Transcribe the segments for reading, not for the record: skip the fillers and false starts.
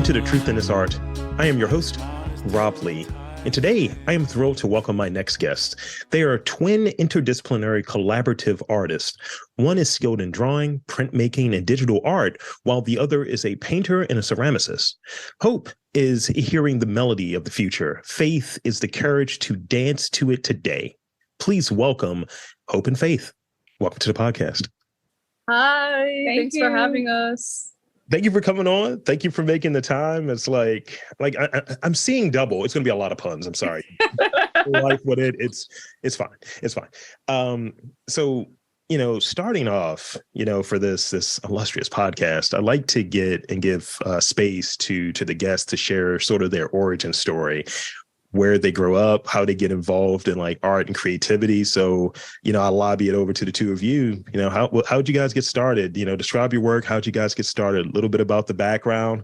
to The Truth in This Art. I am your host, Rob Lee. And today, I am thrilled to welcome my next guest. They are twin interdisciplinary collaborative artists. One is skilled in drawing, printmaking, and digital art, while the other is a painter and a ceramicist. Hope is hearing the melody of the future. Faith is the courage to dance to it today. Please welcome Hope and Faith. Welcome to the podcast. Hi, thanks for having us. Thank you for coming on. Thank you for making the time. It's like I'm seeing double. It's going to be a lot of puns. I'm sorry. Life with it. It's fine. It's fine. So, starting off, for this illustrious podcast, I like to give space to the guests to share sort of their origin story, where they grow up, how they get involved in like art and creativity. So, I'll lobby it over to the two of you. How'd you guys get started? Describe your work. How'd you guys get started? A little bit about the background.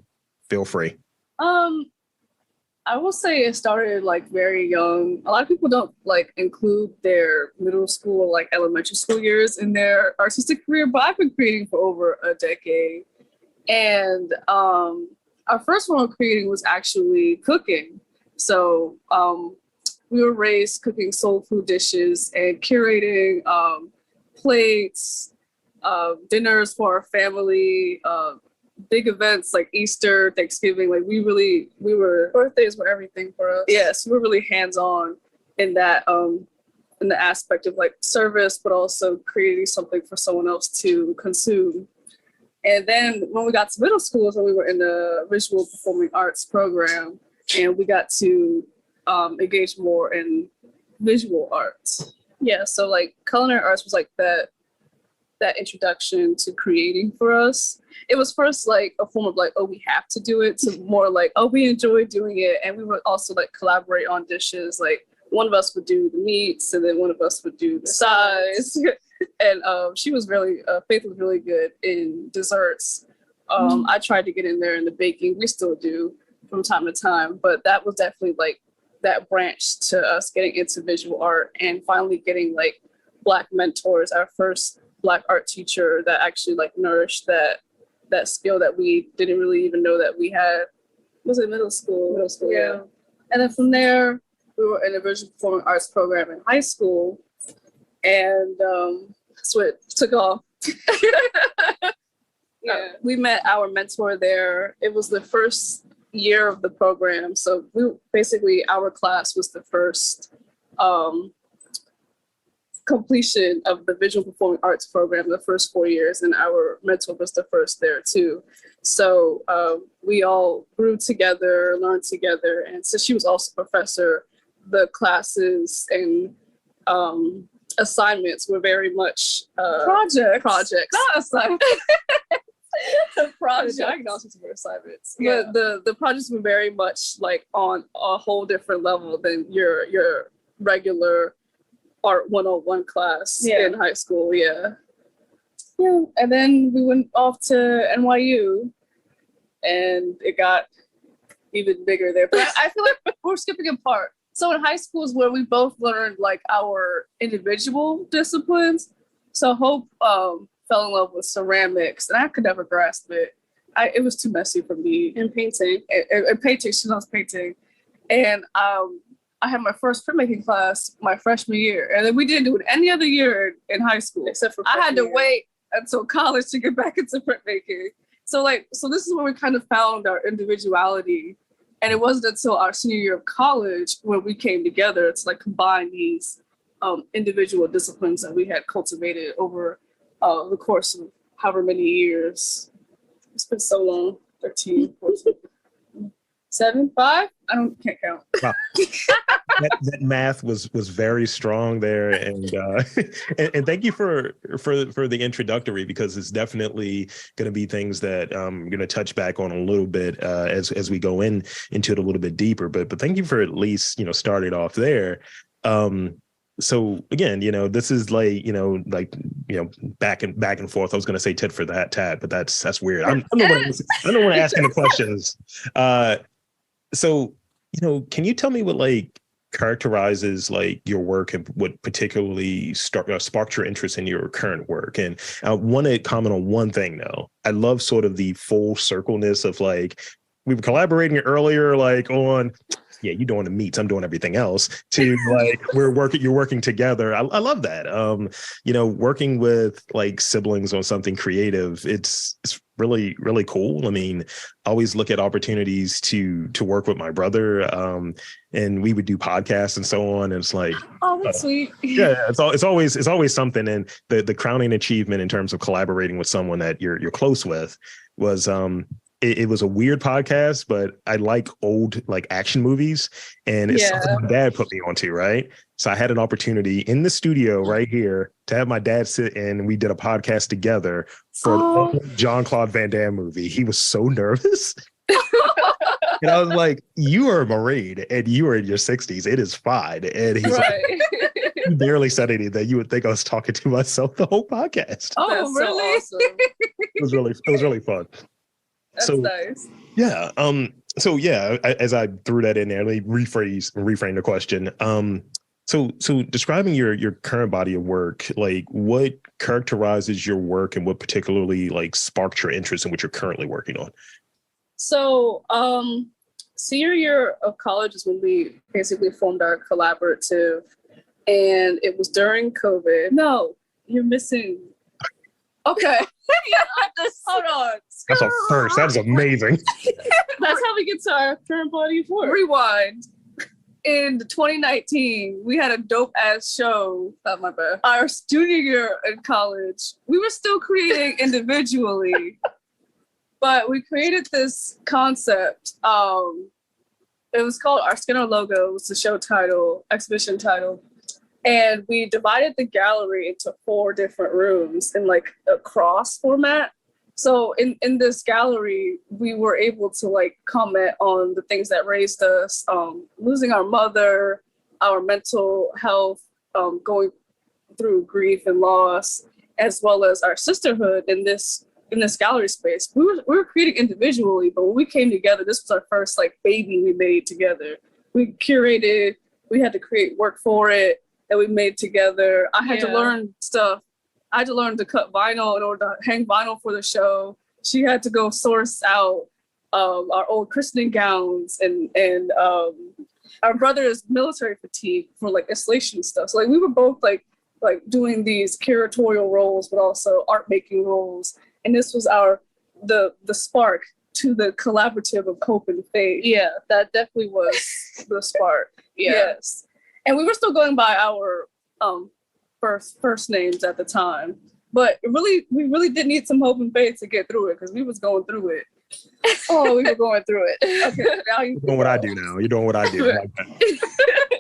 Feel free. I will say it started like very young. A lot of people don't like include their middle school or like elementary school years in their artistic career, but I've been creating for over a decade. And our first one of creating was actually cooking. So we were raised cooking soul food dishes and curating plates, dinners for our family, big events like Easter, Thanksgiving. Like we were birthdays were everything for us. Yes, we were really hands-on in that in the aspect of like service, but also creating something for someone else to consume. And then when we got to middle school, so we were in the visual performing arts program. And we got to engage more in visual arts. Yeah, so like culinary arts was like that introduction to creating for us. It was first like a form of like, oh, we have to do it, to more like, oh, we enjoy doing it. And we would also like collaborate on dishes. Like one of us would do the meats and then one of us would do the sides. And she was really, Faith was really good in desserts. I tried to get in there in the baking. We still do from time to time, but that was definitely like that branch to us getting into visual art and finally getting like Black mentors. Our first Black art teacher that actually like nourished that skill that we didn't really even know that we had. Was it middle school? Middle school, yeah. And then from there, we were in a visual performing arts program in high school, and that's what took off. Yeah. We met our mentor there. It was the first year of the program, so our class was the first completion of the visual performing arts program, the first 4 years, and our mentor was the first there too. So we all grew together, learned together, and so she was also a professor. The classes and assignments were very much projects, not assignments. Project diagnosis for assignments. Yeah. But the projects were very much like on a whole different level than your regular art 101 class in high school. Yeah. And then we went off to NYU and it got even bigger there. But I feel like we're skipping a part. So in high school is where we both learned like our individual disciplines. So Hope fell in love with ceramics, and I could never grasp it. It was too messy for me. And painting. And painting, she loves painting. And I had my first printmaking class my freshman year, and then we didn't do it any other year in high school. Except for I had to wait until college to get back into printmaking. So this is where we kind of found our individuality. And it wasn't until our senior year of college when we came together to like combine these individual disciplines that we had cultivated over the course of however many years. It's been so long, 13, 14, 7, 5? Can't count. Wow. that math was very strong there, and thank you for the introductory, because it's definitely going to be things that I'm going to touch back on a little bit as we go into it a little bit deeper. But thank you for at least starting off there. So again, this is like back and forth. I was going to say tit for tat, but that's weird. I'm the one asking the questions. So, can you tell me what like characterizes like your work and what particularly sparked your interest in your current work? And I want to comment on one thing though. I love sort of the full circleness of like we were collaborating earlier, like on, yeah, you're doing the meets, I'm doing everything else, to like you're working together. I love that. Working with like siblings on something creative, it's really, really cool. I mean, I always look at opportunities to work with my brother. And we would do podcasts and so on. And it's like, oh, that's sweet. Yeah, it's always something. And the crowning achievement in terms of collaborating with someone that you're close with was it was a weird podcast, but I like old like action movies, and it's something my dad put me onto, right? So I had an opportunity in the studio right here to have my dad sit in, and we did a podcast together for the Jean-Claude Van Damme movie. He was so nervous. And I was like, you are a Marine and you are in your 60s. It is fine. And he's like, he barely said anything. You would think I was talking to myself the whole podcast. Oh, that's really? So awesome. It was really fun. That's nice. Yeah. So yeah, as I threw that in there, let me reframe the question. So describing your current body of work, like what characterizes your work and what particularly like sparked your interest in what you're currently working on? So, senior year of college is when we basically formed our collaborative, and it was during COVID. No, you're missing. Okay. Hold on. That's a first. That is amazing. That's how we get to our current body of work. Rewind. In 2019, we had a dope ass show. Oh, my bad. Our junior year in college, we were still creating individually, but we created this concept. It was called Our Skin Our Logo. It was the show title, exhibition title. And we divided the gallery into 4 different rooms in like a cross format. So in this gallery, we were able to like comment on the things that raised us, losing our mother, our mental health, going through grief and loss, as well as our sisterhood in this gallery space. We were creating individually, but when we came together, this was our first like baby we made together. We curated, we had to create work for it that we made together. I had to learn stuff. I had to learn to cut vinyl in order to hang vinyl for the show. She had to go source out our old christening gowns and our brother's military fatigue for like installation stuff. So like we were both like doing these curatorial roles, but also art making roles. And this was the spark to the collaborative of Cope and Faith. Yeah, that definitely was the spark. Yes. And we were still going by our first names at the time. But we really did need some hope and faith to get through it, because we was going through it. Oh, we were going through it. Okay, now you're doing what I do now. You're doing what I do. Right.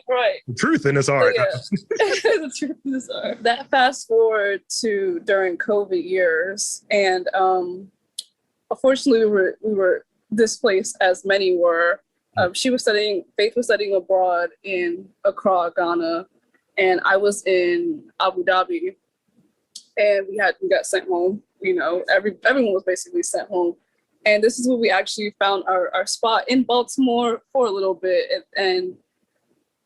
Right. The truth in this art. Yeah. The truth in this art. That fast forward to during COVID years, and unfortunately we were displaced, as many were. Faith was studying abroad in Accra, Ghana, and I was in Abu Dhabi. And we got sent home. You know, everyone was basically sent home. And this is where we actually found our spot in Baltimore for a little bit. And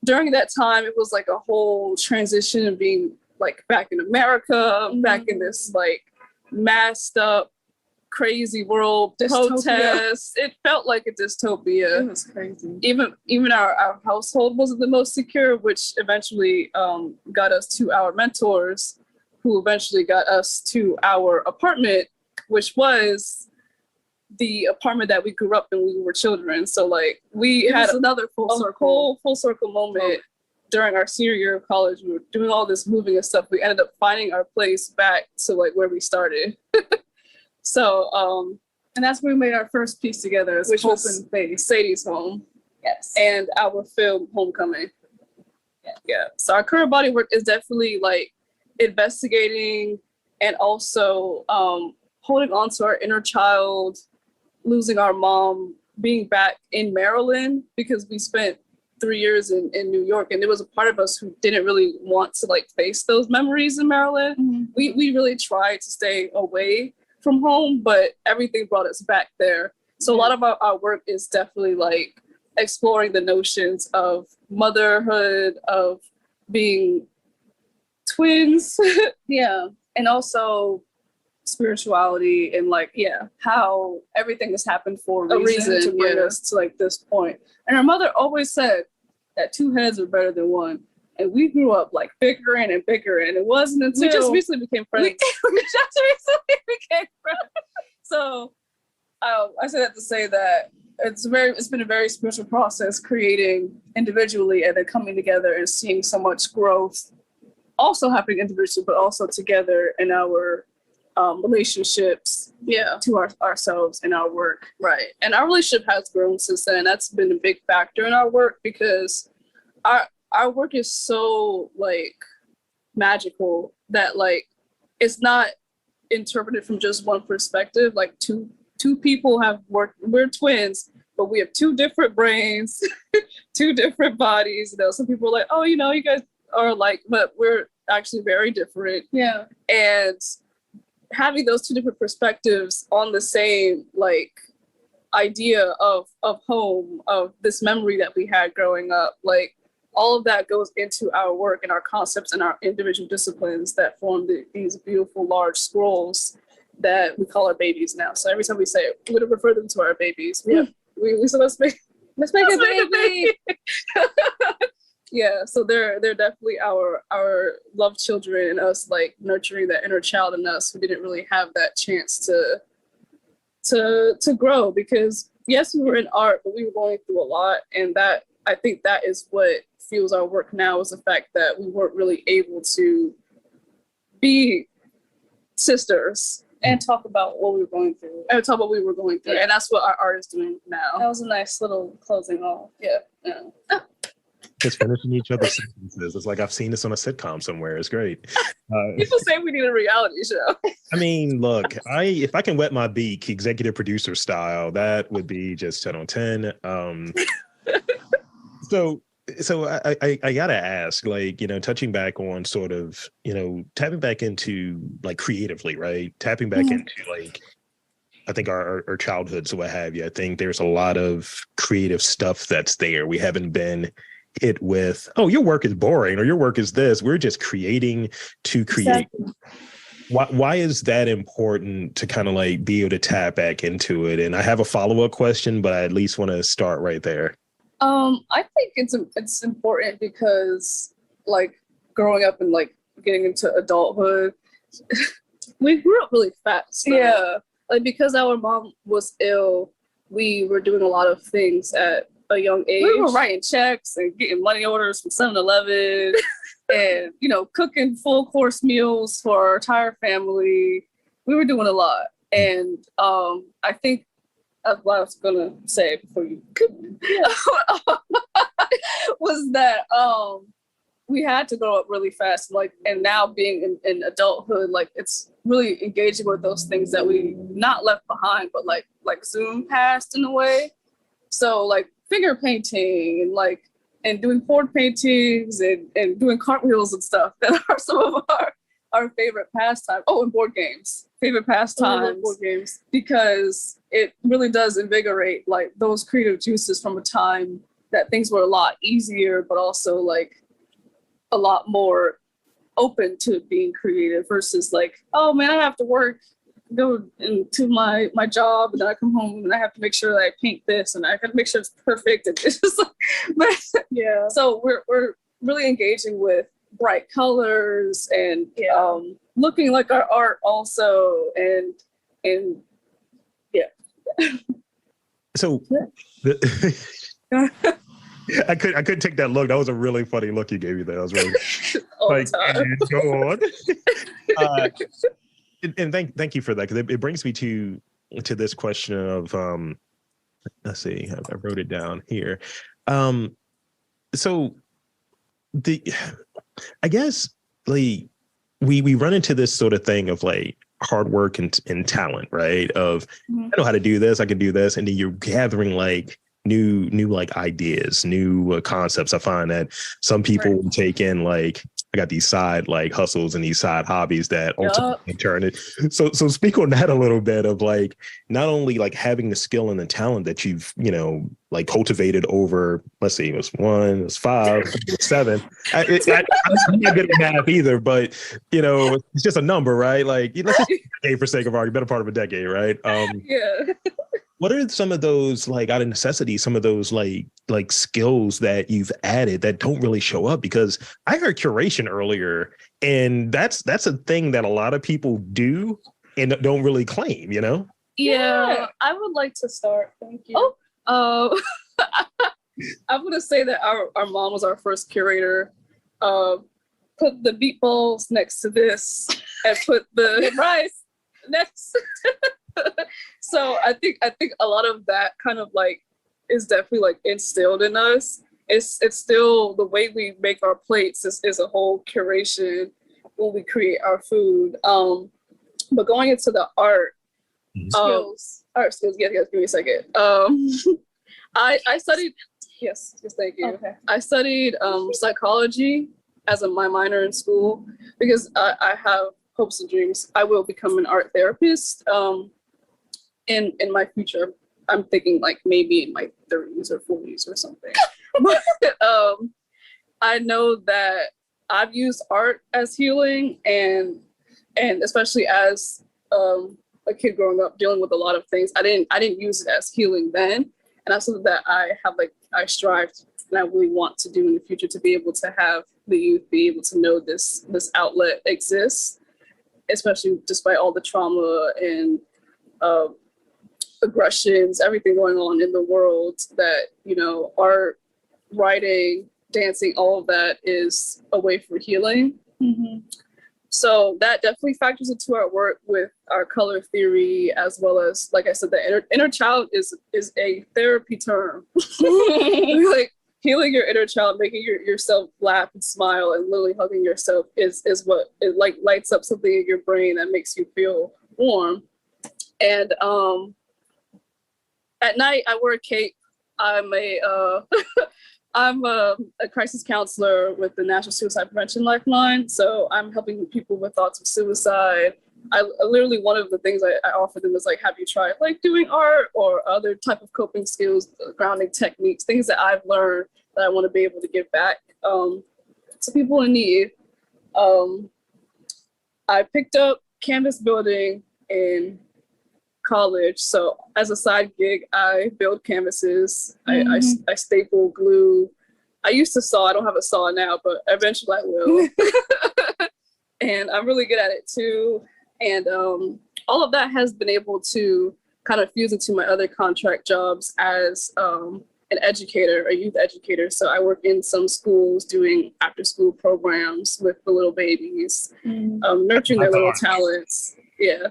during that time, it was like a whole transition of being like back in America, back in this like masked up, crazy world, protests. It felt like a dystopia. It was crazy. Even our household wasn't the most secure, which eventually got us to our mentors, who eventually got us to our apartment, which was the apartment that we grew up in when we were children. So like we had another full circle moment during our senior year of college. We were doing all this moving and stuff. We ended up finding our place back to like where we started. So and that's where we made our first piece together, which was Sadie's home. Yes. And our film Homecoming. Yeah. So our current body work is definitely like investigating and also holding on to our inner child, losing our mom, being back in Maryland, because we spent 3 years in New York, and there was a part of us who didn't really want to like face those memories in Maryland. Mm-hmm. We really tried to stay away from home, but everything brought us back there. So a lot of our work is definitely like exploring the notions of motherhood, of being twins. Yeah. And also spirituality and like, how everything has happened for a reason to bring us to like this point. And our mother always said that two heads are better than one. And we grew up like bickering and bickering. It wasn't until we just recently became friends. So I say that to say that it's been a very spiritual process, creating individually and then coming together and seeing so much growth also happening individually, but also together in our relationships to ourselves and our work. Right. And our relationship has grown since then. That's been a big factor in our work, because our work is so like magical that like it's not interpreted from just one perspective. Like two people have worked, we're twins, but we have two different brains, two different bodies. You know, some people are like, oh, you know, you guys are like, but we're actually very different. Yeah. And having those two different perspectives on the same like idea of home, of this memory that we had growing up, like all of that goes into our work and our concepts and our individual disciplines that form these beautiful large scrolls that we call our babies now. So every time we say it, we would refer them to our babies. We so let's make a baby. Yeah, so they're definitely our loved children, and us like nurturing that inner child in us who didn't really have that chance to grow, because yes, we were in art, but we were going through a lot, and that I think that is what fuels our work now, is the fact that we weren't really able to be sisters and talk about what we were going through. And that's what our art is doing now. That was a nice little closing off. Yeah. Just finishing each other's sentences. It's like I've seen this on a sitcom somewhere. It's great. People say we need a reality show. I mean, look, if I can wet my beak, executive producer style, that would be just 10 on 10. So I gotta ask, like, you know, touching back on sort of, you know, tapping back into like creatively, right? Tapping back into like, I think our childhoods or what have you. I think there's a lot of creative stuff that's there. We haven't been hit with, oh, your work is boring or your work is this. We're just creating to create. Exactly. Why is that important to kind of like be able to tap back into it? And I have a follow-up question, but I at least want to start right there. I think it's important because like growing up and like getting into adulthood, we grew up really fast. So, yeah. Like because our mom was ill, we were doing a lot of things at a young age. We were writing checks and getting money orders from 7-Eleven and, you know, cooking full course meals for our entire family. We were doing a lot. And I think that's what I was gonna say before you was that we had to grow up really fast, like, and now being in adulthood, like it's really engaging with those things that we not left behind, but like Zoom past in a way. So like finger painting and like and doing board paintings and doing cartwheels and stuff that are some of our favorite pastimes. Oh, and board games. Favorite pastimes. Board games. Because it really does invigorate like those creative juices from a time that things were a lot easier, but also like a lot more open to being creative versus like, oh man, I have to go into my job and then I come home and I have to make sure that I paint this and I got to make sure it's perfect. And it's just like, but yeah. So we're really engaging with bright colors and looking like our art also and yeah. So I could take that look. That was a really funny look you gave me there. That was really like, go on. And thank you for that, because it brings me to this question of let's see, I wrote it down here. So I guess like we run into this sort of thing of like hard work and talent, right? Of I know how to do this, I can do this, and then you're gathering like new like ideas, new concepts. I find that some people take in like I got these side like hustles and these side hobbies that ultimately Yup. turn it. So speak on that a little bit of like not only like having the skill and the talent that you've, you know, like cultivated over, let's see, it was 1, it was 5, it was 7. I'm not good at math either, but you know, it's just a number, right? Like let's just decade for sake of argument, better part of a decade, right? Yeah. What are some of those like out of necessity, some of those like skills that you've added that don't really show up? Because I heard curation earlier, and that's a thing that a lot of people do and don't really claim, you know? Yeah, I would like to start. Thank you. I'm gonna say that our mom was our first curator. Put the meatballs next to this, and put the rice next. So I think a lot of that kind of like is definitely like instilled in us. It's still the way we make our plates is a whole curation when we create our food. But going into the art skills. Art skills. Yeah, give me a second. I studied. Yes, thank you. Okay. I studied psychology as my minor in school because I have hopes and dreams. I will become an art therapist. In my future, I'm thinking like maybe in my 30s or 40s or something. But I know that I've used art as healing, and especially as a kid growing up dealing with a lot of things, I didn't use it as healing then, and that's something that I strived and I really want to do in the future, to be able to have the youth be able to know this outlet exists, especially despite all the trauma and aggressions, everything going on in the world, that, you know, art, writing, dancing, all of that is a way for healing. Mm-hmm. So that definitely factors into our work with our color theory, as well as, like I said, the inner child is a therapy term. Like healing your inner child, making yourself laugh and smile, and literally hugging yourself is what it like lights up something in your brain that makes you feel warm. And at night, I wear a cape. I'm a crisis counselor with the National Suicide Prevention Lifeline. So I'm helping people with thoughts of suicide. I literally, one of the things I offer them is like, have you tried like doing art or other type of coping skills, grounding techniques, things that I've learned that I want to be able to give back to people in need. I picked up canvas building in college, so as a side gig I build canvases. I staple, glue. I used to saw. I don't have a saw now, but eventually I will. And I'm really good at it too, and all of that has been able to kind of fuse into my other contract jobs as an educator, a youth educator. So I work in some schools doing after school programs with the little babies, nurturing their little talents. Yeah.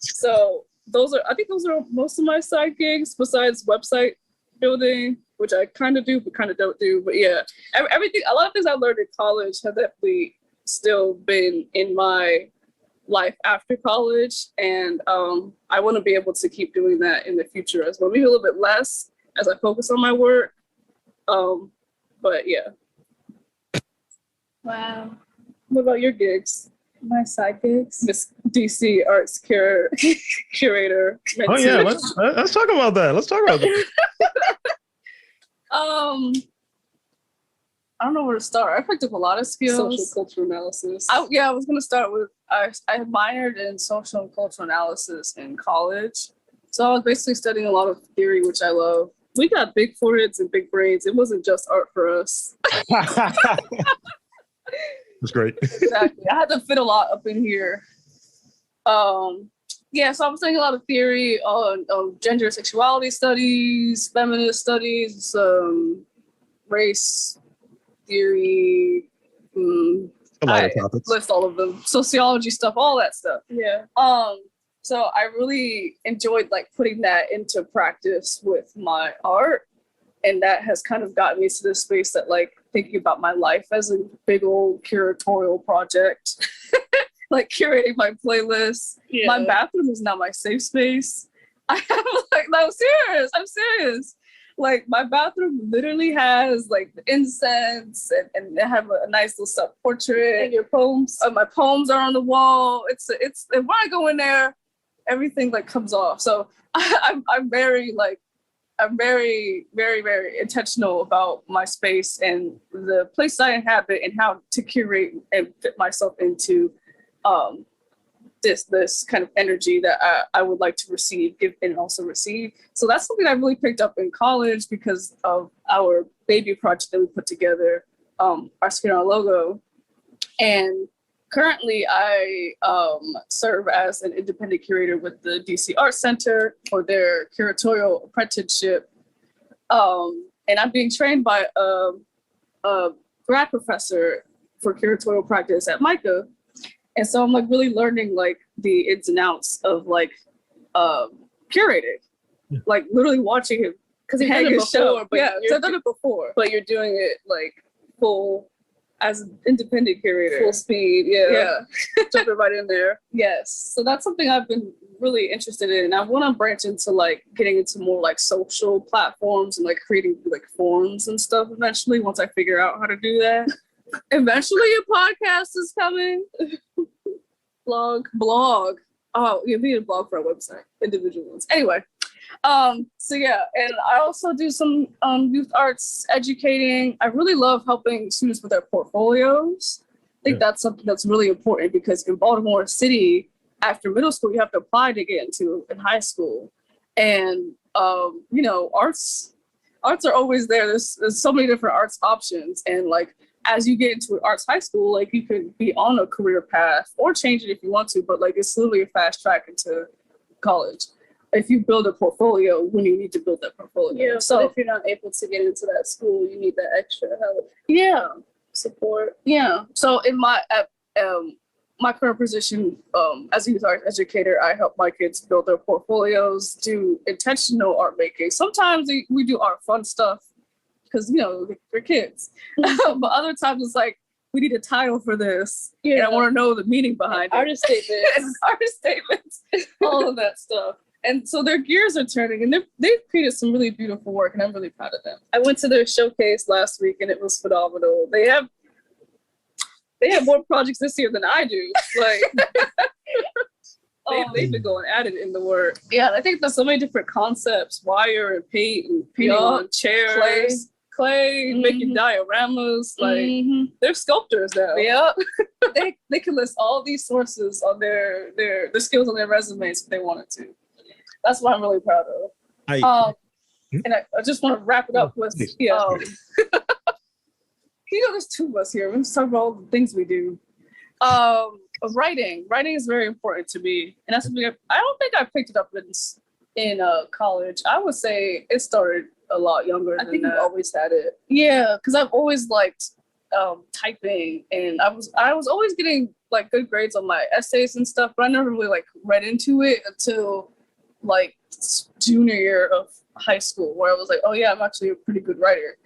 So I think those are most of my side gigs, besides website building, which I kind of do but kind of don't do. But yeah, everything, a lot of things I learned in college have definitely still been in my life after college, and I want to be able to keep doing that in the future as well. Maybe a little bit less as I focus on my work, but yeah. Wow. What about your gigs? My side gigs? Miss DC Arts Curator. Oh yeah, let's talk about that. I don't know where to start. I picked up a lot of skills. Social cultural analysis. I was going to start with, I minored in social and cultural analysis in college. So I was basically studying a lot of theory, which I love. We got big foreheads and big brains. It wasn't just art for us. That's great. Exactly. I had to fit a lot up in here. Yeah, so I'm studying a lot of theory on gender sexuality studies, feminist studies, race theory. A lot of topics. List all of them. Sociology stuff, all that stuff. Yeah. So I really enjoyed like putting that into practice with my art. And that has kind of gotten me to this space that like thinking about my life as a big old curatorial project, like curating my playlist. Yeah. My bathroom is now my safe space. I have like, no, I'm serious. Like my bathroom literally has like the incense and I have a nice little self portrait. And your poems. My poems are on the wall. It's and when I go in there, everything like comes off. So I'm very very, very intentional about my space and the place I inhabit and how to curate and fit myself into this kind of energy that I would like to receive, give, and also receive. So that's something I really picked up in college because of our baby project that we put together, our skin, our logo. And currently I serve as an independent curator with the DC Art Center for their curatorial apprenticeship. And I'm being trained by a grad professor for curatorial practice at MICA. And so I'm like really learning like the ins and outs of like curating, like literally watching him because you've hang done it his show. before, but Yeah, so I've done it before, but you're doing it like full as an independent curator, full speed. Yeah. Jumping right in there. Yes, so that's something I've been really interested in. I want to branch into like getting into more like social platforms and like creating like forums and stuff eventually once I figure out how to do that. Eventually a podcast is coming. Blog. Oh, you need a blog for a website, individual ones. Anyway, so yeah, and I also do some youth arts educating. I really love helping students with their portfolios. I think that's something that's really important because in Baltimore City, after middle school, you have to apply to get into in high school. And you know, arts are always there. There's so many different arts options. And like as you get into arts high school, like you could be on a career path or change it if you want to, but like it's literally a fast track into college. If you build a portfolio when you need to build that portfolio. Yeah, so if you're not able to get into that school, you need that extra help. Yeah. Support. Yeah. So in my current position as a youth art educator, I help my kids build their portfolios, do intentional art making. Sometimes we do art fun stuff because, you know, they're kids. But other times it's like, we need a title for this. Yeah. And I want to know the meaning behind it. Artist statements. Artist statements. All of that stuff. And so their gears are turning and they've created some really beautiful work and I'm really proud of them. I went to their showcase last week and it was phenomenal. They have more projects this year than I do. Like they've been going at it in the work. Yeah, I think there's so many different concepts, wire and paint and painting on chairs, clay, making dioramas. Like they're sculptors now. Yeah. they can list all these sources on their skills on their resumes if they wanted to. That's what I'm really proud of. And I just want to wrap it up with you know, there's two of us here. Let's talk about all the things we do. Writing is very important to me, and that's something I don't think I picked it up in college. I would say it started a lot younger. I think you've always had it. Yeah, because I've always liked typing, and I was always getting like good grades on my essays and stuff, but I never really like read into it until like junior year of high school, where I was like, oh yeah, I'm actually a pretty good writer.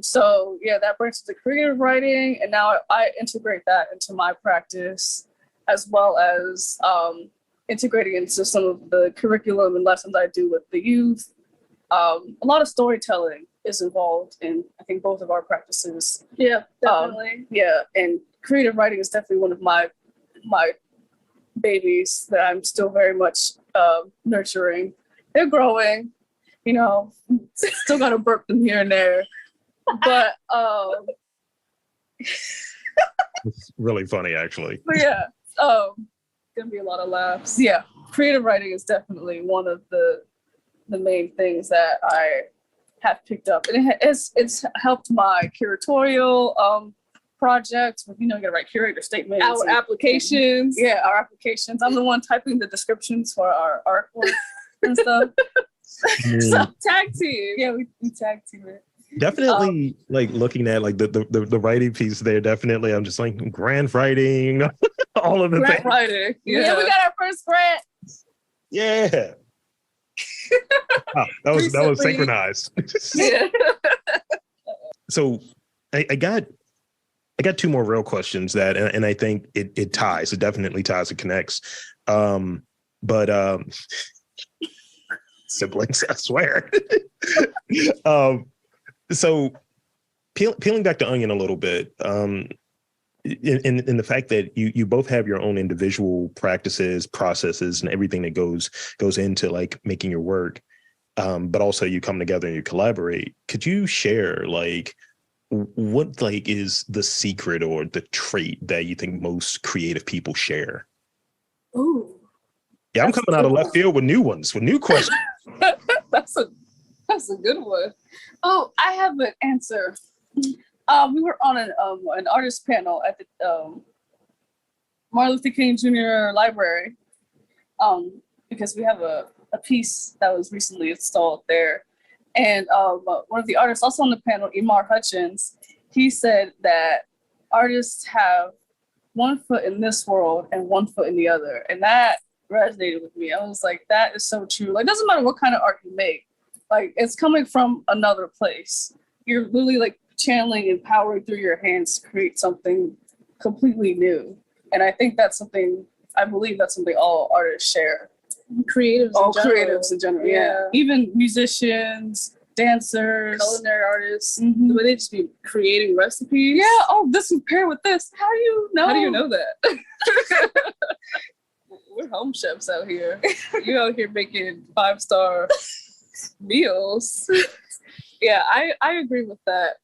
So yeah, that brings us to creative writing, and now I integrate that into my practice, as well as integrating into some of the curriculum and lessons I do with the youth. A lot of storytelling is involved in, I think, both of our practices. Yeah, definitely. And creative writing is definitely one of my babies that I'm still very much nurturing. They're growing. You know, still gotta burp them here and there, but it's really funny actually. But yeah, gonna be a lot of laughs. Yeah, creative writing is definitely one of the main things that I have picked up, and it's helped my curatorial projects. You know, you gotta write curator statements, our applications. Yeah, our applications. I'm the one typing the descriptions for our artwork and stuff. So tag team. Yeah, we tag team it. Definitely like looking at like the writing piece there, definitely I'm just like grant writing, all of the grant writing. Yeah, we got our first grant. Yeah. Wow, that was synchronized. Yeah. So I got two more real questions that and I think it ties. It definitely ties. It connects. siblings, I swear. So peeling back the onion a little bit, in the fact that you both have your own individual practices, processes, and everything that goes into like making your work, but also you come together and you collaborate. Could you share like what like is the secret or the trait that you think most creative people share? Ooh, yeah, I'm coming out of left field with new ones, with new questions. that's a good one. Oh, I have an answer. We were on an artist panel at the Martin Luther King Jr. Library, because we have a piece that was recently installed there. And one of the artists also on the panel, Emar Hutchins, he said that artists have one foot in this world and one foot in the other. And that resonated with me. I was like, that is so true. Like, it doesn't matter what kind of art you make. Like, it's coming from another place. You're literally like channeling and powering through your hands to create something completely new. And I think I believe that's something all artists share. Creatives in general, yeah. Even musicians, dancers, culinary artists, mm-hmm. Would they just be creating recipes? Yeah. Oh, this is paired with this. How do you know? How do you know that? We're home chefs out here. You out here making 5-star meals. Yeah, I agree with that.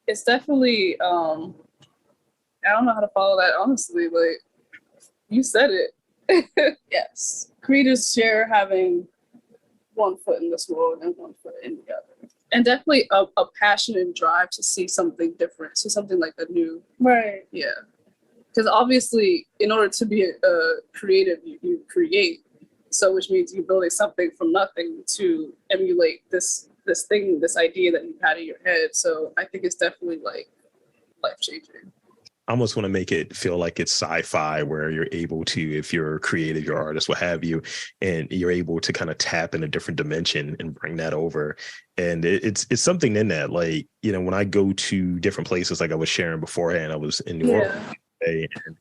It's definitely I don't know how to follow that, honestly. Like, you said it. Yes. Creators share having one foot in this world and one foot in the other. And definitely a passion and drive to see something different, see something like a new. Right. Yeah. Because obviously, in order to be a creative, you create. So, which means you're building something from nothing to emulate this thing, this idea that you've had in your head. So I think it's definitely like life-changing. I almost want to make it feel like it's sci-fi, where you're able to, if you're creative, your artist, what have you, and you're able to kind of tap in a different dimension and bring that over. And it's something in that, like, you know, when I go to different places, like I was sharing beforehand, I was in New Orleans today, and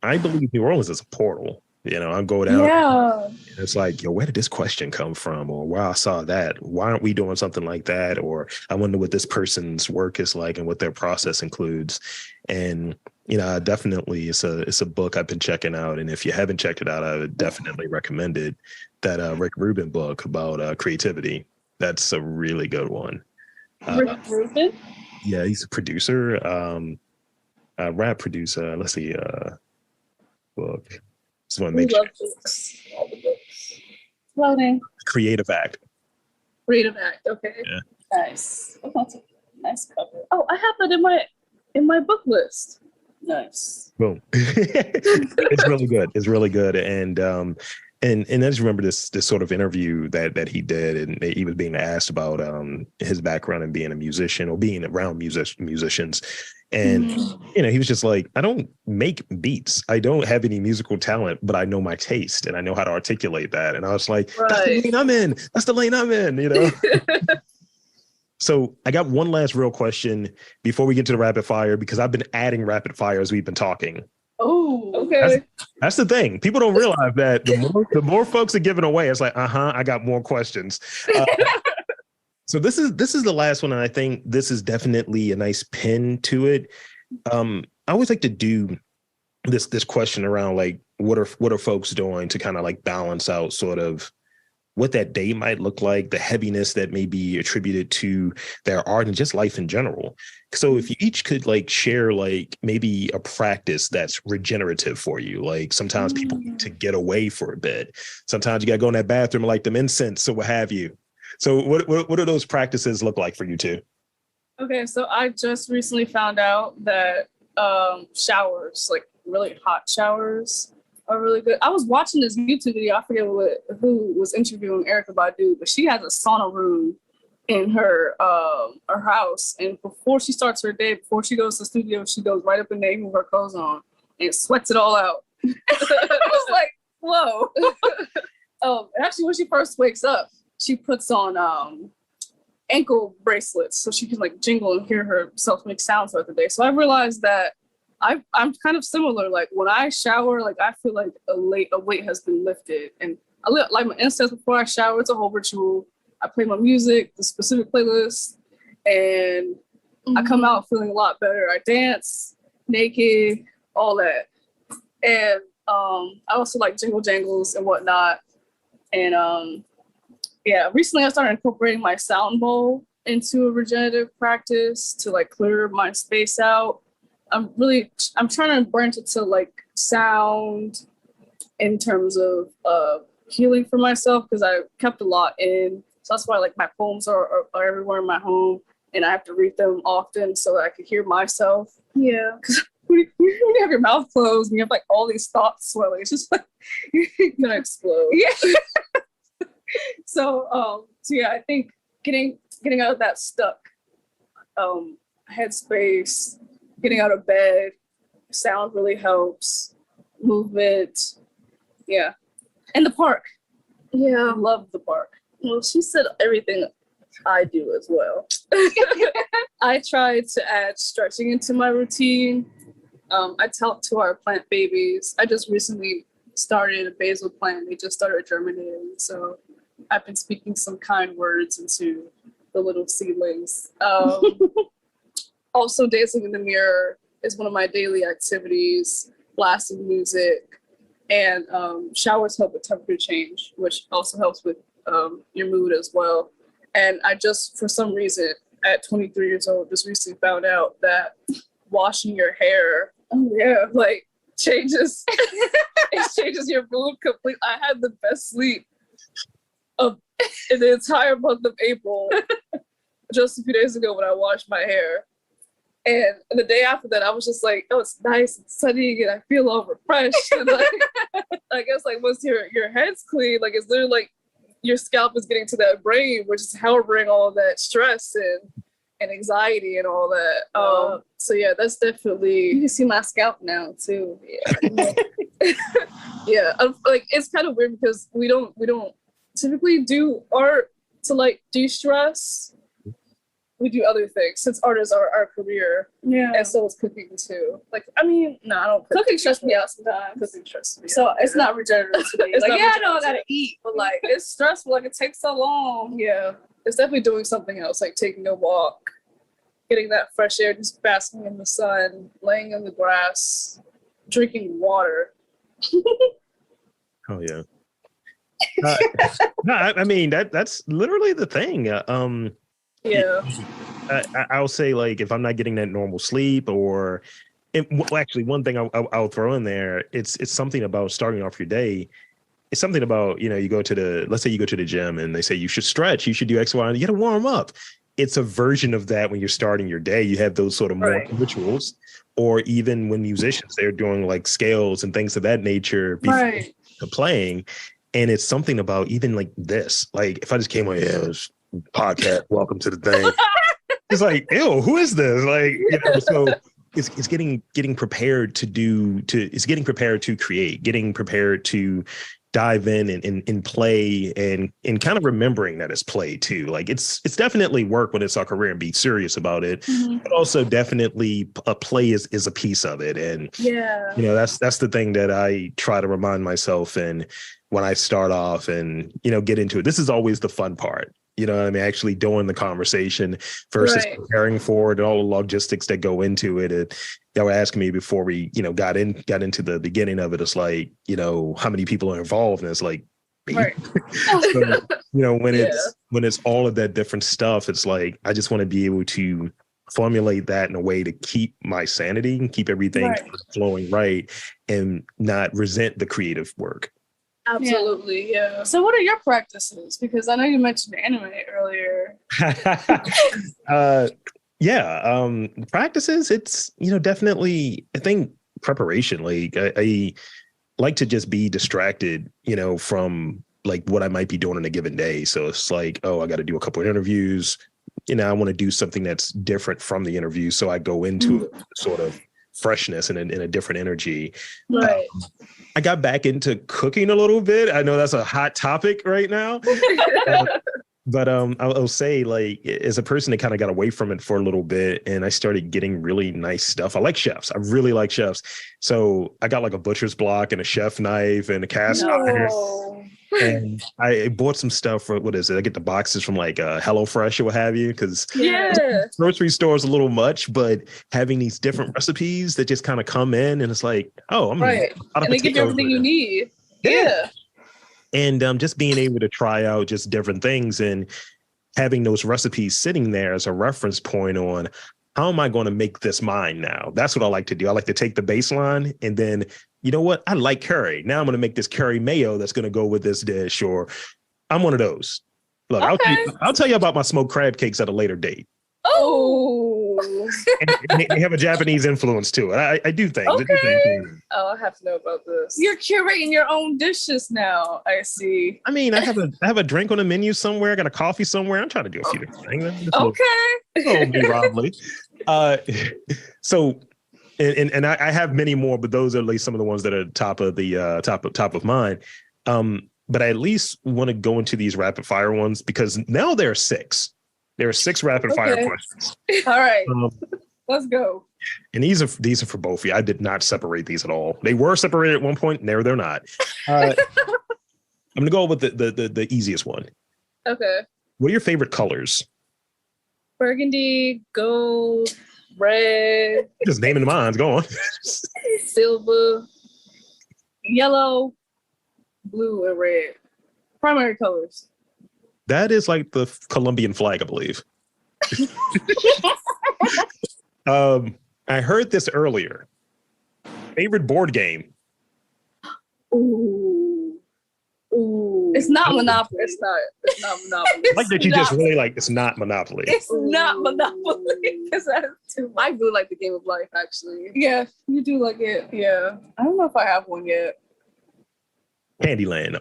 I believe New Orleans is a portal. You know, I go down, and it's like, yo, where did this question come from? Or where I saw that, why aren't we doing something like that? Or I wonder what this person's work is like and what their process includes. And, you know, definitely it's a book I've been checking out. And if you haven't checked it out, I would definitely recommend it. That Rick Rubin book about creativity. That's a really good one. Rick Rubin? Yeah, he's a producer, a rap producer. Let's see, book. Just want to make sure. Books. All the books. Loading. Creative Act. Creative Act. Okay. Yeah. Nice. Oh, that's a nice cover. Oh, I have that in my book list. Nice. Boom. It's really good. It's really good. And I just remember this sort of interview that he did, and he was being asked about his background in being a musician or being around musicians. And, you know, he was just like, I don't make beats. I don't have any musical talent, but I know my taste and I know how to articulate that. And I was like, That's the lane I'm in. That's the lane I'm in, you know? So I got one last real question before we get to the rapid fire, because I've been adding rapid fire as we've been talking. Oh, okay. That's the thing. People don't realize that the more folks are giving away, it's like, I got more questions. So this is the last one, and I think this is definitely a nice pin to it. I always like to do this question around, like, what are folks doing to kind of like balance out sort of what that day might look like, the heaviness that may be attributed to their art and just life in general. So if you each could like share like maybe a practice that's regenerative for you, like sometimes people need to get away for a bit. Sometimes you got to go in that bathroom and light them incense or what have you. So what do those practices look like for you two? Okay, so I just recently found out that showers, like really hot showers, are really good. I was watching this YouTube video, I forget who was interviewing Erykah Badu, but she has a sauna room in her house, and before she starts her day, before she goes to the studio, she goes right up in there with her clothes on and sweats it all out. I was like, whoa. Actually, when she first wakes up, she puts on ankle bracelets so she can like jingle and hear herself make sounds throughout the day. So I realized that I'm kind of similar. Like when I shower, like I feel like a weight has been lifted, and light my incense before I shower. It's a whole ritual. I play my music, the specific playlist, and I come out feeling a lot better. I dance naked, all that. And I also like jingle jangles and whatnot. And recently I started incorporating my sound bowl into a regenerative practice to like clear my space out. I'm trying to branch it to like sound in terms of healing for myself, because I kept a lot in. So that's why like my poems are everywhere in my home, and I have to read them often so that I can hear myself. Yeah. Because when you have your mouth closed and you have like all these thoughts swelling, it's just like you're gonna explode. Yeah. So yeah, I think getting out of that stuck headspace, getting out of bed, sound really helps. Movement, yeah, and the park. Yeah, I love the park. Well, she said everything I do as well. I try to add stretching into my routine. I talk to our plant babies. I just recently started a basil plant. They just started germinating, so I've been speaking some kind words into the little seedlings. Also, dancing in the mirror is one of my daily activities. Blasting music, and showers help with temperature change, which also helps with your mood as well. And I just, for some reason, at 23 years old, just recently found out that washing your hair, like changes, it changes your mood completely. I had the best sleep in the entire month of April, just a few days ago when I washed my hair. And the day after that, I was just like, oh, it's nice and sunny, and I feel all refreshed. And like, I guess like once your head's clean, like it's literally like your scalp is getting to that brain, which is harboring all of that stress and anxiety and all that. So yeah, that's definitely, you can see my scalp now too. Yeah. Yeah. Like it's kind of weird because we don't typically do art to like de-stress. We do other things since art is our career. Yeah. And so is cooking too. Like, I mean, no, I don't cook. Cooking stresses me out sometimes. Cooking stresses me out. So it's not regenerative to me. It's like, yeah, I know I gotta eat, but like it's stressful. Like it takes so long. Yeah. It's definitely doing something else, like taking a walk, getting that fresh air, just basking in the sun, laying in the grass, drinking water. Oh yeah. No, I mean that's literally the thing. Yeah. I'll say like if I'm not getting that normal sleep, or actually one thing I'll throw in there, it's something about starting off your day. It's something about, you go to let's say you go to the gym and they say you should stretch, you should do X, Y, and you got to warm up. It's a version of that when you're starting your day. You have those sort of more rituals, or even when musicians, they're doing like scales and things of that nature before playing. And it's something about even like this, like if I just came on, it was podcast, welcome to the thing. It's like, ew, who is this? Like, so it's getting prepared it's getting prepared to create, getting prepared to dive in and play, and kind of remembering that it's play too. Like it's definitely work when it's our career and be serious about it, but also definitely a play is a piece of it. And that's the thing that I try to remind myself. And when I start off and get into it, this is always the fun part. You know what I mean? Actually doing the conversation versus preparing for it and all the logistics that go into it. And they were asking me before we, got into the beginning of it. It's like, how many people are involved? And it's like, so, when it's all of that different stuff, it's like, I just want to be able to formulate that in a way to keep my sanity and keep everything flowing right and not resent the creative work. Absolutely, yeah. So what are your practices? Because I know you mentioned anime earlier. Practices, it's, definitely, I think preparation. Like I like to just be distracted, from like what I might be doing in a given day. So it's like, oh, I got to do a couple of interviews. I want to do something that's different from the interview. So I go into it sort of freshness and in a different energy. Right. I got back into cooking a little bit. I know that's a hot topic right now. But I'll say, like, as a person that kind of got away from it for a little bit, and I started getting really nice stuff. I like chefs. I really like chefs. So I got like a butcher's block and a chef knife and a cast iron. And I bought some stuff for, what is it? I get the boxes from like HelloFresh or what have you, because grocery store is a little much, but having these different recipes that just kind of come in and it's like, oh, I'm right. And they give you everything you need. Yeah. And just being able to try out just different things and having those recipes sitting there as a reference point on how am I going to make this mine now? That's what I like to do. I like to take the baseline and then, you know what? I like curry. Now I'm going to make this curry mayo that's going to go with this dish, or I'm one of those. Look, I'll tell you about my smoked crab cakes at a later date. Oh, and they have a Japanese influence to it. I do things. Okay. Oh, I have to know about this. You're curating your own dishes now. I see. I mean, I have a drink on the menu somewhere. I got a coffee somewhere. I'm trying to do a few different things. Okay. Me, Robley. So, and I have many more, but those are at least some of the ones that are top of mind. But I at least want to go into these rapid fire ones because now there are 6. There are 6 rapid fire questions. All right. Let's go. And these are for both of you. I did not separate these at all. They were separated at one point. Now they're not. I'm going to go with the easiest one. Okay. What are your favorite colors? Burgundy, gold, red. Just naming the mines. Go on. Silver, yellow, blue, and red. Primary colors. That is like the Colombian flag, I believe. I heard this earlier. Favorite board game? Ooh. It's not Monopoly. It's not Monopoly. Like that you just really like, it's not Monopoly. It's not Monopoly. I do like the game of life, actually. Yeah, you do like it. Yeah. I don't know if I have one yet. Candyland.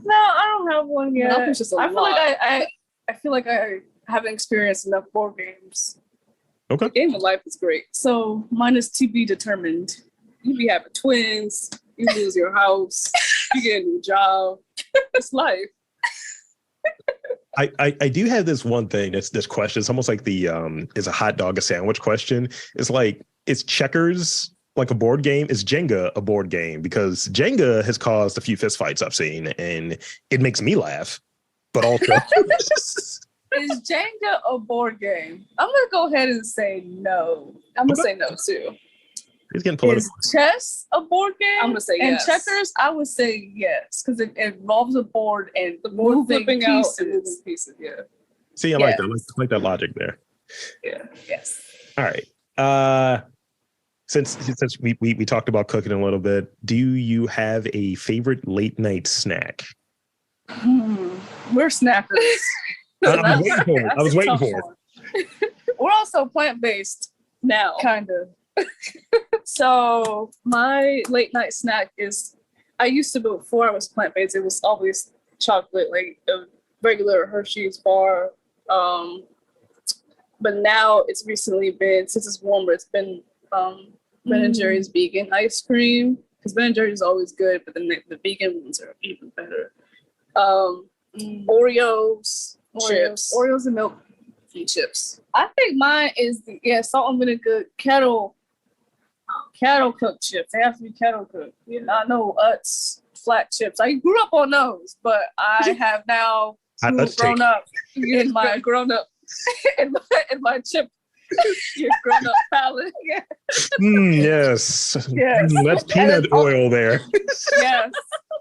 No, I don't have one yet. I feel like I haven't experienced enough board games. Okay. The game of life is great. So mine is to be determined. You be having twins, you lose your house, you get a new job. It's life. I do have this one thing that's this question. It's almost like the is a hot dog a sandwich question. It's like, is checkers like a board game? Is Jenga a board game? Because Jenga has caused a few fistfights I've seen, and it makes me laugh. But also, is Jenga a board game? I'm gonna go ahead and say no. I'm gonna say no too. He's getting political. Is chess a board game? I'm gonna say yes. And checkers, I would say yes, because it involves a board and the board flipping out pieces. and moving pieces. Yeah. See, I like that. I like that logic there. Yeah. Yes. All right. Since we talked about cooking a little bit, do you have a favorite late night snack? We're snackers. I was waiting for it. We're also plant-based now, kind of. So my late night snack is, I used to, before I was plant-based, it was always chocolate, like a regular Hershey's bar. But now it's recently been, since it's warmer, it's been Ben and Jerry's vegan ice cream, because Ben and Jerry's is always good, but then the vegan ones are even better. Oreos, Oreos and milk chips. I think mine is salt and vinegar kettle cooked chips. They have to be kettle cooked. Yeah. Not no Utz flat chips. I grew up on those, but I have now grown up in my chip. Your grown-up palate. Yeah. Yes. That's peanut oil there. Yes.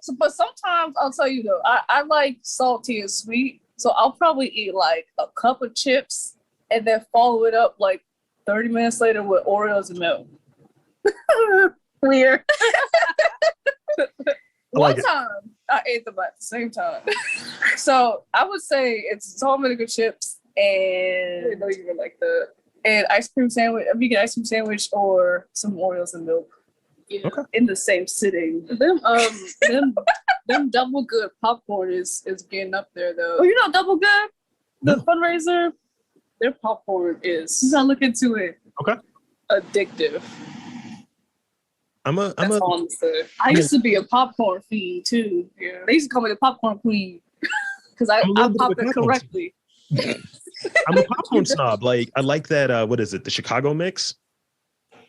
So, but sometimes I'll tell you though, I like salty and sweet. So I'll probably eat like a cup of chips and then follow it up like 30 minutes later with Oreos and milk. Weird. One time I ate them at the same time. So I would say it's salt and vinegar chips and I didn't know you were like that. And ice cream sandwich, a vegan ice cream sandwich, or some Oreos and milk. Yeah. Okay. In the same sitting. Them Double Good popcorn is getting up there though. Oh, you know Double Good? The fundraiser? Their popcorn is, you gotta look into it. Okay. Addictive. That's all I'm saying. I used to be a popcorn fiend too. Yeah. They used to call me the popcorn queen. Because I pop it correctly. I'm a popcorn snob. Like, I like that. What is it? The Chicago mix.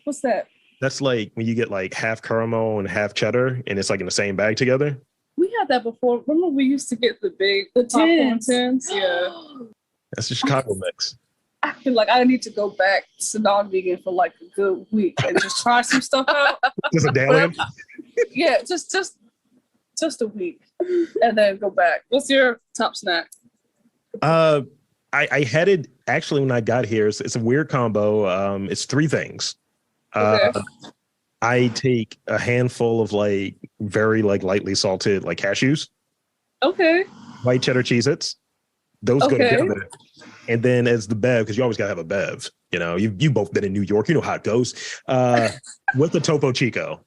What's that? That's like when you get like half caramel and half cheddar, and it's like in the same bag together. had that before. Remember we used to get the popcorn tins? Yeah. That's the Chicago mix. I feel like I need to go back to non-vegan for like a good week and just try some stuff out. Just a daily? Yeah, just a week and then go back. What's your top snack? I had it actually when I got here. It's a weird combo. It's three things. Okay. I take a handful of like very like lightly salted like cashews. Okay. White cheddar Cheez-Its. Those go together. And then as the bev, because you always gotta have a bev. You know, you both been in New York. You know how it goes. With the Topo Chico.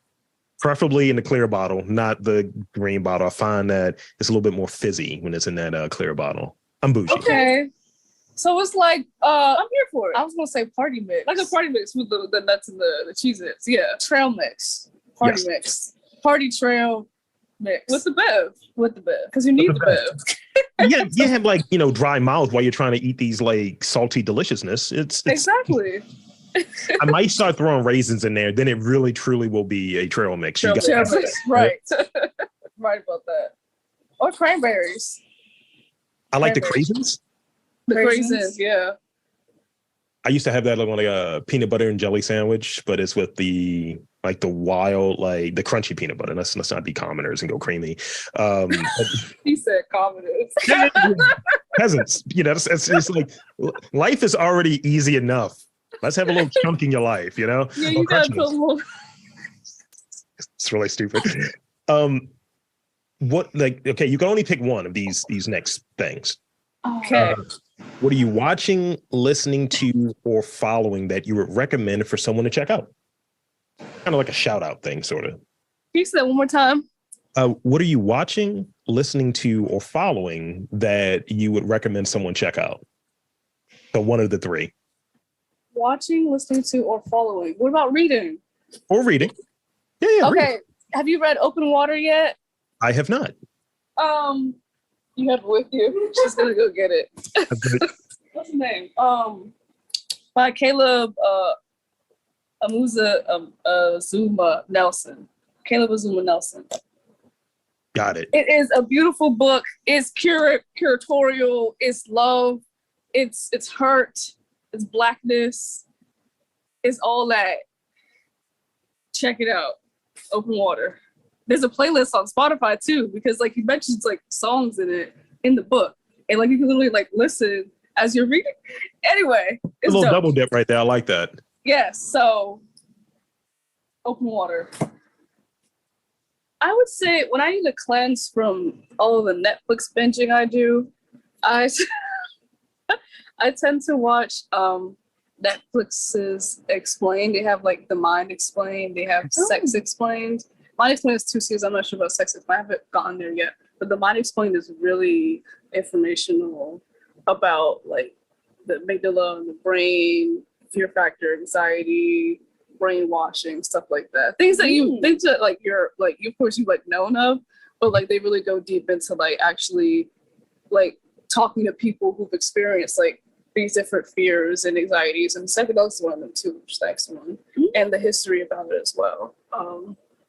Preferably in the clear bottle, not the green bottle. I find that it's a little bit more fizzy when it's in that clear bottle. I'm bougie. Okay. So it's like, I'm here for it. I was going to say party mix. Like a party mix with the nuts and the Cheez-Its. Yeah. Trail mix. Party mix. Party trail mix. With the bev. Because you need the bev. Yeah, you have like, dry mouth while you're trying to eat these like salty deliciousness. It's exactly. I might start throwing raisins in there. Then it really, truly will be a trail mix. Trail mix. Right. Right about that. Or cranberries. I like the craisins. The craisins, yeah. I used to have that like a peanut butter and jelly sandwich, but it's with the wild, like the crunchy peanut butter. Let's not be commoners and go creamy. He said commoners. Peasants. It's like life is already easy enough. Let's have a little chunk in your life, Yeah, you got to more. It's really stupid. Okay, you can only pick one of these next things. Okay. What are you watching, listening to, or following that you would recommend for someone to check out? Kind of like a shout out thing, sort of. Can you say that one more time? What are you watching, listening to, or following that you would recommend someone check out? So one of the three. Watching, listening to, or following. What about reading? Or reading. Yeah. Okay. Reading. Have you read Open Water yet? I have not. You have it with you. She's gonna go get it. What's the name? By Caleb Zuma Nelson. Caleb Azuma Nelson. Got it. It is a beautiful book. It's curatorial. It's love. It's hurt. It's blackness. It's all that. Check it out. Open Water. There's a playlist on Spotify too, because like he mentions like songs in it in the book, and like you can literally like listen as you're reading. Anyway, it's a little dope. double dip right there. I like that. Yes. So, Open Water. I would say when I need to cleanse from all of the Netflix binging I do, I tend to watch Netflix's Explained. They have like The Mind Explained. They have Sex Explained. Mind Explained is 2 seasons. I'm not sure about Sex Explained. I haven't gotten there yet. But The Mind Explained is really informational about like the amygdala and the brain, fear factor, anxiety, brainwashing, stuff like that. Things that like you're like you of course you've like known of, but like they really go deep into like actually like talking to people who've experienced like these different fears and anxieties, and psychedelics is one of them too, which is the excellent one, and the history about it as well.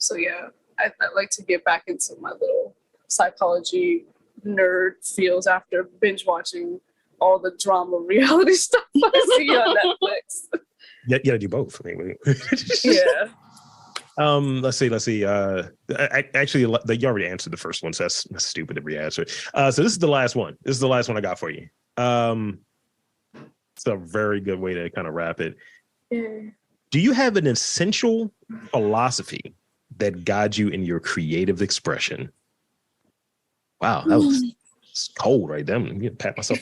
So yeah, I like to get back into my little psychology nerd feels after binge watching all the drama reality stuff I see on Netflix. You gotta do both. Yeah. Let's see. Actually, you already answered the first one, so that's stupid to re-answer. So this is the last one. This is the last one I got for you. It's a very good way to kind of wrap it. Yeah. Do you have an essential philosophy that guides you in your creative expression? Wow, that was cold right there. I'm gonna pat myself.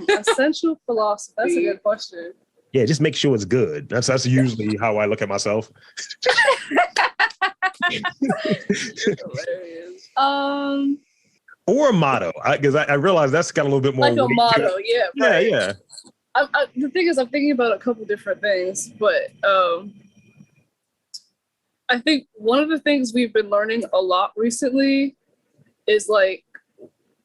Essential philosophy. That's a good question. Yeah, just make sure it's good. That's usually how I look at myself. Hilarious. Or a motto, because I realize that's got a little bit more like a motto. Yeah. Right. Yeah. The thing is, I'm thinking about a couple different things, but I think one of the things we've been learning a lot recently is like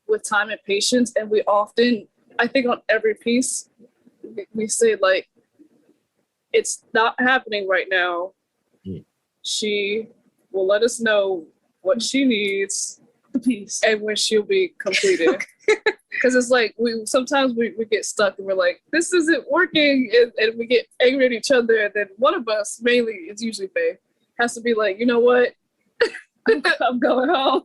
with time and patience, and we often, I think on every piece, we say like, it's not happening right now. She will let us know what she needs the piece, and when she'll be completed. Because it's like sometimes we get stuck and we're like, this isn't working, and we get angry at each other, and then one of us, mainly it's usually Faye, has to be like, you know what, I'm going home.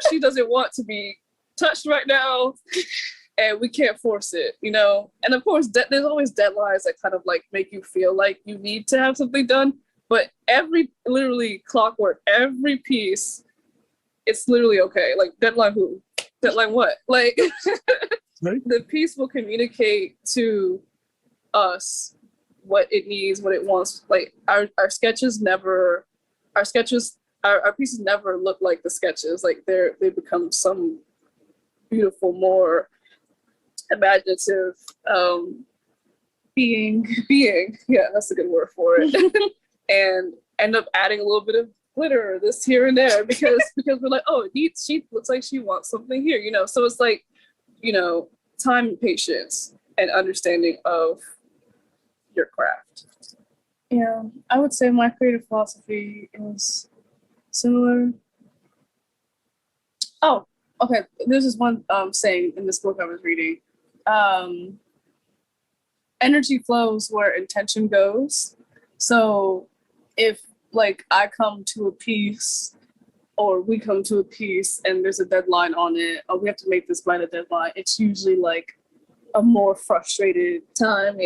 She doesn't want to be touched right now, and we can't force it, you know. And of course there's always deadlines that kind of like make you feel like you need to have something done, but literally clockwork, every piece, it's literally okay. Like, deadline who? Deadline what? Like, right? The piece will communicate to us what it needs, what it wants. Like, our pieces never look like the sketches. Like, they become some beautiful, more imaginative being. Yeah, that's a good word for it. And end up adding a little bit of glitter, this here and there, because we're like, oh, she looks like she wants something here, you know. So it's like, you know, time and patience and understanding of your craft. Yeah, I would say my creative philosophy is similar. Oh, okay. There's this one saying in this book I was reading. Energy flows where intention goes. So if like I come to a piece or we come to a piece and there's a deadline on it, or we have to make this by the deadline, it's usually like a more frustrated time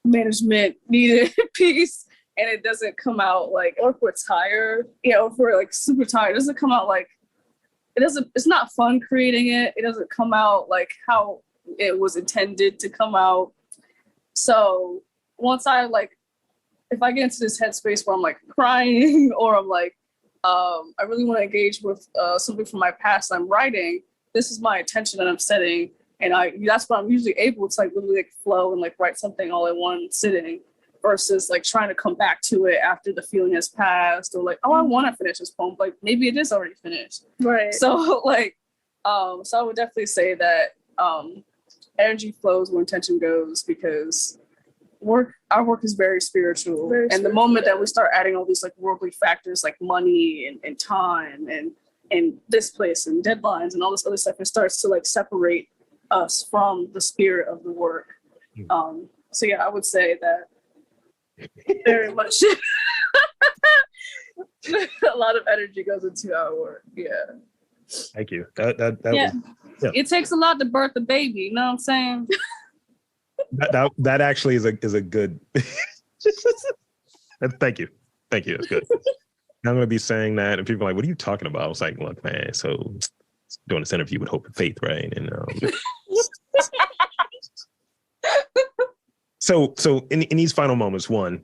management needed piece, and it doesn't come out like, or if we're tired, or if we're like super tired, it doesn't come out like, it's not fun creating it. It doesn't come out like how it was intended to come out. So once if I get into this headspace where I'm like crying or I'm like, I really want to engage with something from my past I'm writing, this is my intention that I'm setting. And that's when I'm usually able to like literally like flow and like write something all in one sitting, versus like trying to come back to it after the feeling has passed, or like, oh, I want to finish this poem. Like maybe it is already finished. Right. So like, so I would definitely say that energy flows where intention goes, because our work is very spiritual. The moment that we start adding all these like worldly factors like money and time and this place and deadlines and all this other stuff, it starts to like separate us from the spirit of the work. So yeah, I would say that very much a lot of energy goes into our work. Yeah. Thank you. That It takes a lot to birth a baby, you know what I'm saying? That actually is a good thank you. That's good. I'm going to be saying that, and people are like, what are you talking about? I was like, look, man, so doing this interview with Hope and Faith, right? And so in these final moments, one,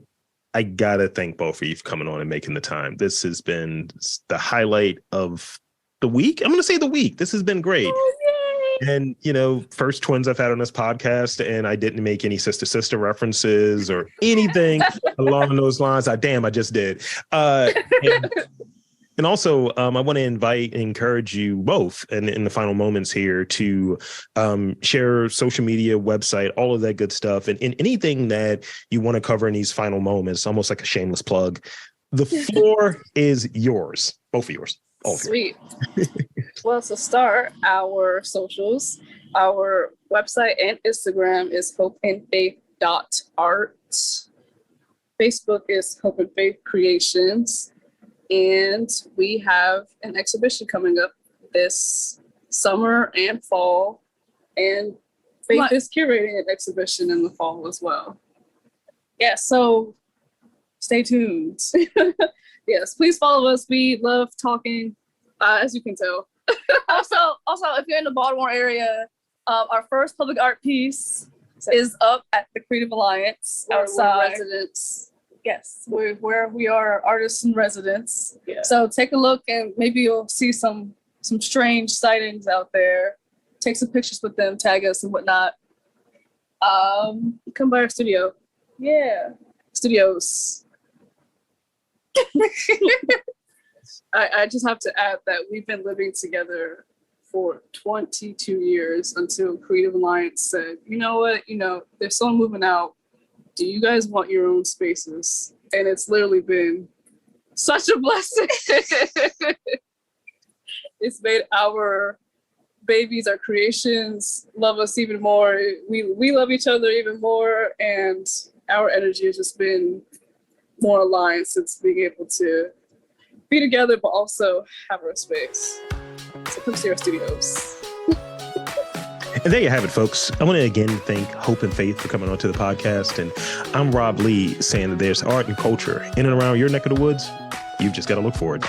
I gotta thank both of you for coming on and making the time. This has been the highlight of the week. I'm going to say the week. This has been great. And, you know, first twins I've had on this podcast, and I didn't make any sister references or anything along those lines. I just did. And also, I want to invite and encourage you both in the final moments here to share social media, website, all of that good stuff, and anything that you want to cover in these final moments, almost like a shameless plug. The floor is yours, both of yours. Sweet. Well, to start, our socials, our website and Instagram is hopeandfaith.art. Facebook is Hope and Faith Creations. And we have an exhibition coming up this summer and fall. And Faith is curating an exhibition in the fall as well. Yeah, so stay tuned. Yes, please follow us. We love talking, as you can tell. also, if you're in the Baltimore area, our first public art piece is up at the Creative Alliance outside. Residence. Yes, where we are artists in residence. Yeah. So take a look, and maybe you'll see some strange sightings out there. Take some pictures with them, tag us and whatnot. Come by our studio. Yeah, studios. I just have to add that we've been living together for 22 years until Creative Alliance said, you know what, there's someone moving out. Do you guys want your own spaces? And it's literally been such a blessing. It's made our babies, our creations, love us even more. We love each other even more, and our energy has just been more aligned since being able to be together, but also have our space. So come see our studios. And there you have it, folks. I want to again thank Hope and Faith for coming onto the podcast. And I'm Rob Lee, saying that there's art and culture in and around your neck of the woods. You've just got to look for it.